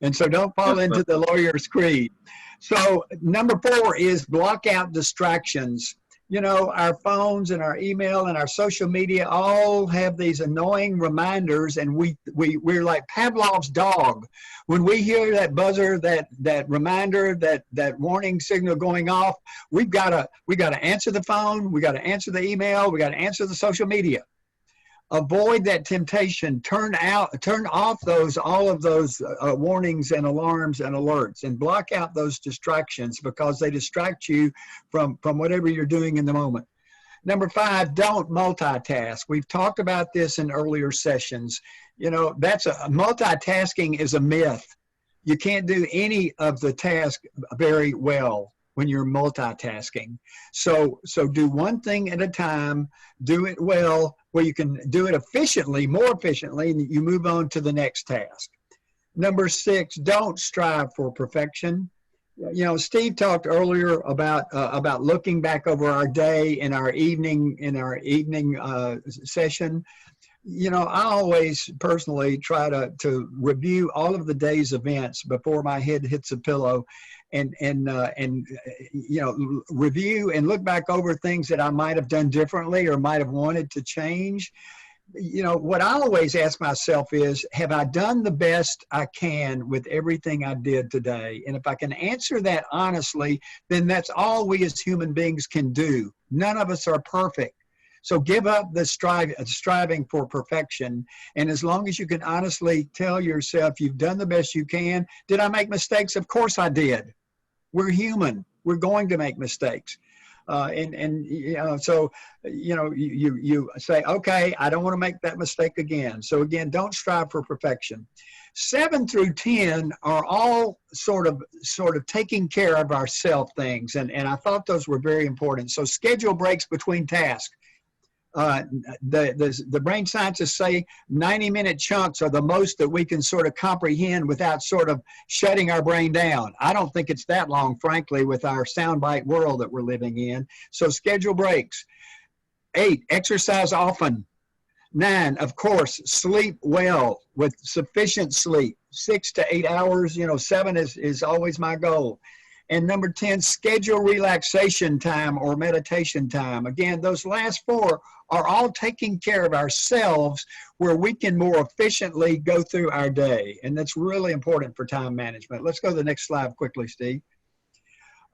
[SPEAKER 3] And so don't fall into the lawyer's creed. So number 4 is block out distractions. You know, our phones and our email and our social media all have these annoying reminders, and we're like Pavlov's dog. When we hear that buzzer, that reminder, that warning signal going off, we gotta answer the phone, we gotta answer the email, we gotta answer the social media. Avoid that temptation. Turn off all of those warnings and alarms and alerts, and block out those distractions, because they distract you from whatever you're doing in the moment. Number 5, don't multitask. We've talked about this in earlier sessions. You know, multitasking is a myth. You can't do any of the tasks very well when you're multitasking. So do one thing at a time, do it well, where you can do it efficiently, more efficiently, and you move on to the next task. Number 6, don't strive for perfection. You know, Steve talked earlier about looking back over our day in our evening session. You know, I always personally try to review all of the day's events before my head hits the pillow, and you know, review and look back over things that I might have done differently or might have wanted to change. You know, what I always ask myself is, have I done the best I can with everything I did today? And if I can answer that honestly, then that's all we as human beings can do. None of us are perfect. So give up the striving for perfection. And as long as you can honestly tell yourself you've done the best you can. Did I make mistakes? Of course I did. We're human. We're going to make mistakes. And you know, so, you know, you say, okay, I don't want to make that mistake again. So again, don't strive for perfection. 7 through 10 are all sort of taking care of ourself things. And I thought those were very important. So schedule breaks between tasks. The brain scientists say 90-minute chunks are the most that we can sort of comprehend without sort of shutting our brain down. I don't think it's that long, frankly, with our soundbite world that we're living in. So schedule breaks. 8, exercise often. 9, of course, sleep well with sufficient sleep, 6 to 8 hours. You know, 7 is always my goal. And number 10, schedule relaxation time or meditation time. Again, those last 4 are all taking care of ourselves, where we can more efficiently go through our day. And that's really important for time management. Let's go to the next slide quickly, Steve.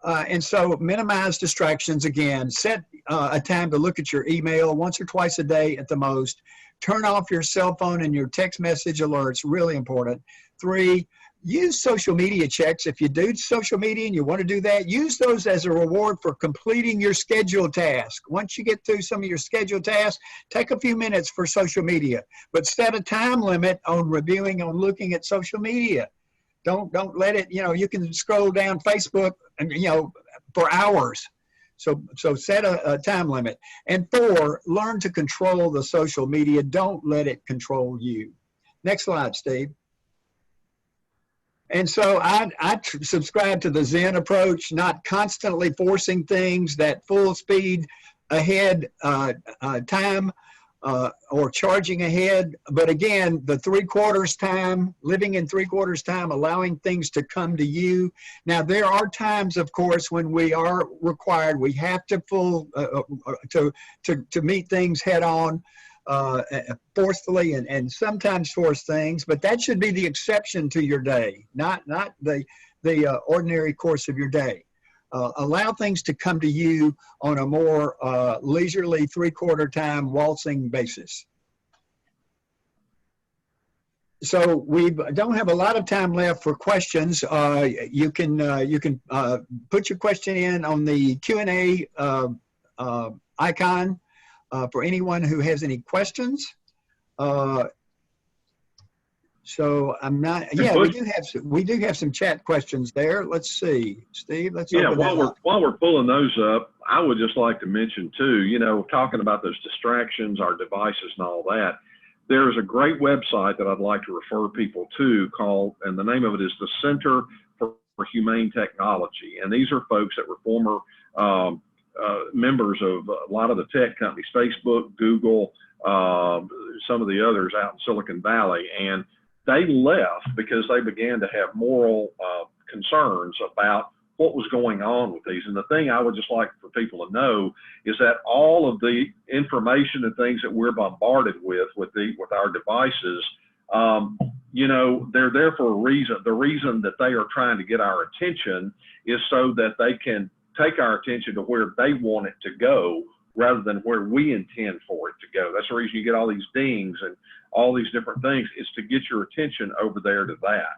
[SPEAKER 3] And so minimize distractions. Again, set a time to look at your email once or twice a day at the most. Turn off your cell phone and your text message alerts, really important. 3, use social media checks. If you do social media and you want to do that, use those as a reward for completing your scheduled task. Once you get through some of your scheduled tasks, take a few minutes for social media, but set a time limit on reviewing, on looking at social media. Don't let it, you know, you can scroll down Facebook and, you know, for hours. So set a time limit. And 4, learn to control the social media. Don't let it control you. Next slide, Steve. And so I subscribe to the Zen approach, not constantly forcing things, that full speed ahead time or charging ahead. But again, the 3/4 time, living in 3/4 time, allowing things to come to you. Now, there are times, of course, when we are required, we have to to meet things head on. Forcefully and sometimes force things, but that should be the exception to your day, not the ordinary course of your day. Allow things to come to you on a more leisurely 3/4 time waltzing basis. So we don't have a lot of time left for questions. You can put your question in on the Q&A icon. For anyone who has any questions. So I'm not, yeah, we do have some chat questions there. Let's see, Steve, let's open that up.
[SPEAKER 2] While we're pulling those up, I would just like to mention too, you know, talking about those distractions, our devices and all that, there's a great website that I'd like to refer people to called, and the name of it is the Center for Humane Technology. And these are folks that were former members of a lot of the tech companies, Facebook, Google, some of the others out in Silicon Valley. And they left because they began to have moral concerns about what was going on with these. And the thing I would just like for people to know is that all of the information and things that we're bombarded with our devices, you know, they're there for a reason. The reason that they are trying to get our attention is so that they can take our attention to where they want it to go rather than where we intend for it to go. That's the reason you get all these dings and all these different things, is to get your attention over there to that.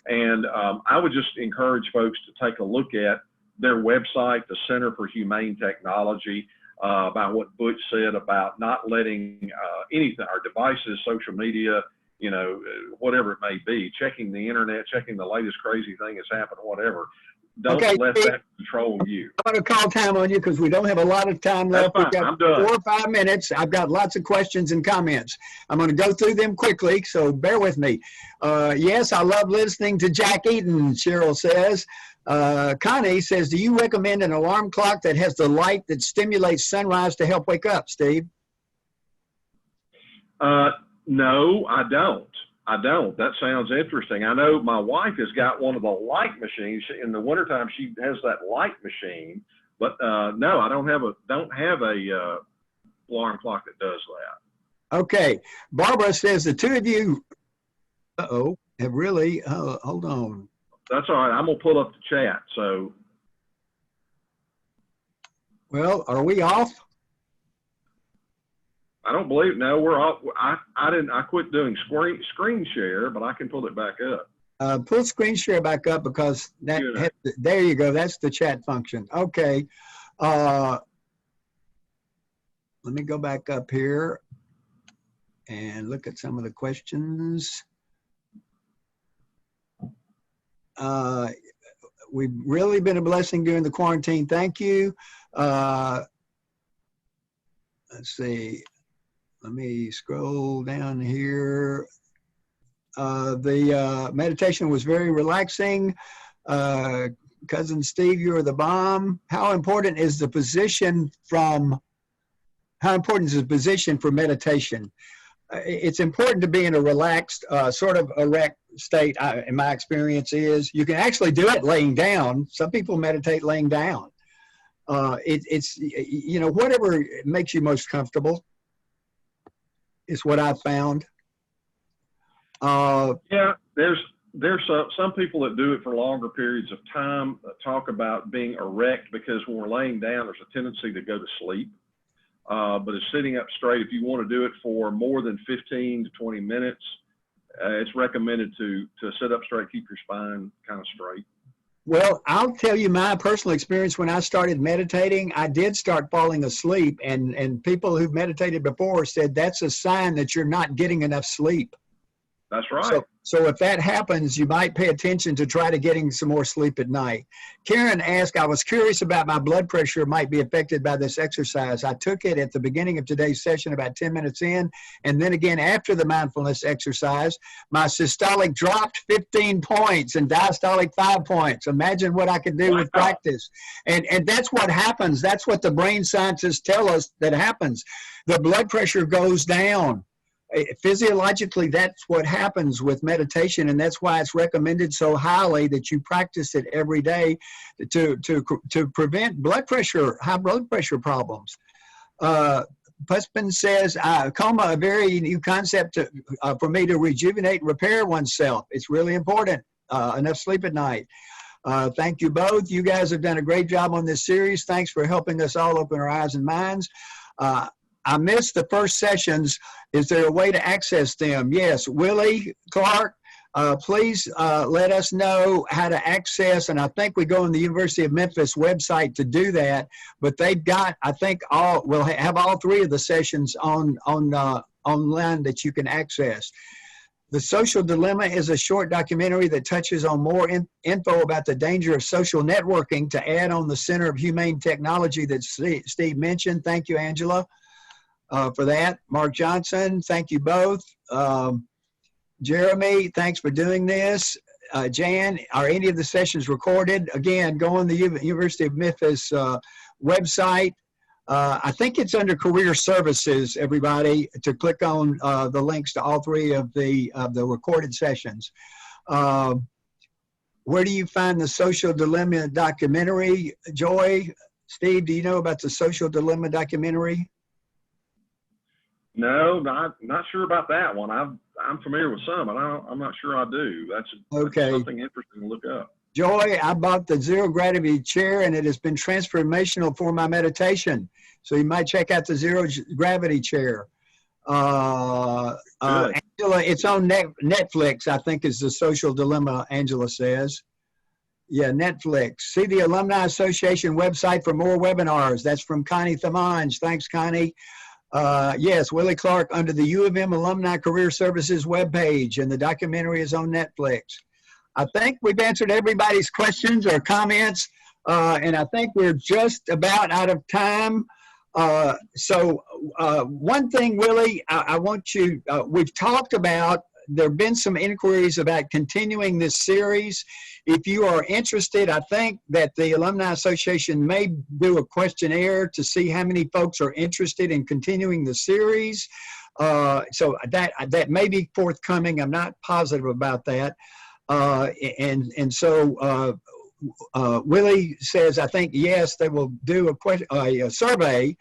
[SPEAKER 2] And I would just encourage folks to take a look at their website, the Center for Humane Technology, about what Butch said about not letting anything, our devices, social media, you know, whatever it may be, checking the internet, checking the latest crazy thing that's happened, whatever. Don't let that control you.
[SPEAKER 3] I'm going to call time on you because we don't have a lot of time left.
[SPEAKER 2] That's fine.
[SPEAKER 3] We've got
[SPEAKER 2] I'm done.
[SPEAKER 3] 4 or 5 minutes. I've got lots of questions and comments. I'm going to go through them quickly, so bear with me. Yes, I love listening to Jack Eaton, Cheryl says. Connie says, do you recommend an alarm clock that has the light that stimulates sunrise to help wake up, Steve?
[SPEAKER 2] No, I don't. That sounds interesting. I know my wife has got one of the light machines. In the wintertime, she has that light machine. But no, I don't have a alarm clock that does that.
[SPEAKER 3] Okay. Barbara says the two of you, have really, hold on.
[SPEAKER 2] That's all right. I'm going to pull up the chat. So.
[SPEAKER 3] Well, are we off?
[SPEAKER 2] I don't believe, no, we're off. I quit doing screen share, but I can pull it back up.
[SPEAKER 3] Pull screen share back up because that, there you go. That's the chat function. Okay. Let me go back up here and look at some of the questions. We've really been a blessing during the quarantine. Thank you. Let's see. Let me scroll down here. The meditation was very relaxing. Cousin Steve, you're the bomb. How important is the position for meditation? It's important to be in a relaxed, sort of erect state, in my experience is. You can actually do it laying down. Some people meditate laying down. It's, you know, whatever makes you most comfortable is what I've found.
[SPEAKER 2] Yeah, there's some people that do it for longer periods of time, talk about being erect, because when we're laying down, there's a tendency to go to sleep. But it's sitting up straight. If you want to do it for more than 15 to 20 minutes, it's recommended to sit up straight, keep your spine kind of straight.
[SPEAKER 3] Well, I'll tell you my personal experience. When I started meditating, I did start falling asleep, and people who've meditated before said that's a sign that you're not getting enough sleep.
[SPEAKER 2] That's right.
[SPEAKER 3] So if that happens, you might pay attention to try to getting some more sleep at night. Karen asked, I was curious about my blood pressure might be affected by this exercise. I took it at the beginning of today's session, about 10 minutes in, and then again after the mindfulness exercise. My systolic dropped 15 points and diastolic 5 points. Imagine what I could do with practice. And that's what happens. That's what the brain scientists tell us that happens. The blood pressure goes down. Physiologically, that's what happens with meditation, and that's why it's recommended so highly that you practice it every day to prevent high blood pressure problems. Puspin says, coma, a very new concept for me to rejuvenate and repair oneself. It's really important. Enough sleep at night. Thank you both. You guys have done a great job on this series. Thanks for helping us all open our eyes and minds. I missed the first sessions. Is there a way to access them? Yes. Willie Clark, please let us know how to access, and I think we go on the University of Memphis website to do that, but they've got, I think we'll have all 3 of the sessions online that you can access. The Social Dilemma is a short documentary that touches on more info about the danger of social networking to add on the Center of Humane Technology that Steve mentioned. Thank you, Angela. For that. Mark Johnson, thank you both. Jeremy, thanks for doing this. Jan, are any of the sessions recorded? Again, go on the University of Memphis website. I think it's under Career Services, everybody, to click on the links to all 3 of the recorded sessions. where do you find the Social Dilemma documentary, Joy? Steve, do you know about the Social Dilemma documentary?
[SPEAKER 2] No, not sure about that one. I'm familiar with some, but I'm not sure I do. That's
[SPEAKER 3] Okay.
[SPEAKER 2] something interesting to look up.
[SPEAKER 3] Joy, I bought the Zero Gravity chair, and it has been transformational for my meditation. So you might check out the Zero Gravity chair. Angela, it's on Netflix, I think is the Social Dilemma, Angela says. Yeah, Netflix. See the Alumni Association website for more webinars. That's from Connie Thamange. Thanks, Connie. Yes, Willie Clark under the U of M Alumni Career Services webpage, and the documentary is on Netflix. I think we've answered everybody's questions or comments, and I think we're just about out of time. So one thing, Willie, I want you, we've talked about, there have been some inquiries about continuing this series. If you are interested, I think that the Alumni Association may do a questionnaire to see how many folks are interested in continuing the series. So that may be forthcoming. I'm not positive about that. So Willie says, I think, yes, they will do a survey.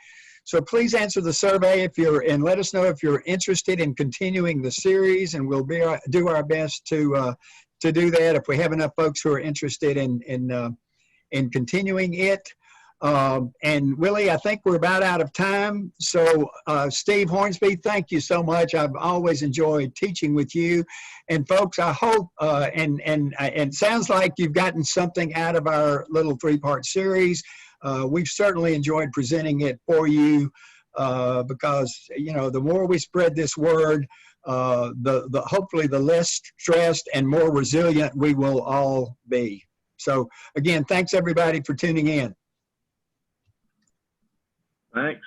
[SPEAKER 3] So please answer the survey and let us know if you're interested in continuing the series, and we'll do our best to do that if we have enough folks who are interested in continuing it. And Willie, I think we're about out of time. So Steve Hornsby, thank you so much. I've always enjoyed teaching with you. And folks, I hope, and it sounds like you've gotten something out of our little 3-part series. We've certainly enjoyed presenting it for you because, you know, the more we spread this word, hopefully the less stressed and more resilient we will all be. So again, thanks everybody for tuning in.
[SPEAKER 2] Thanks.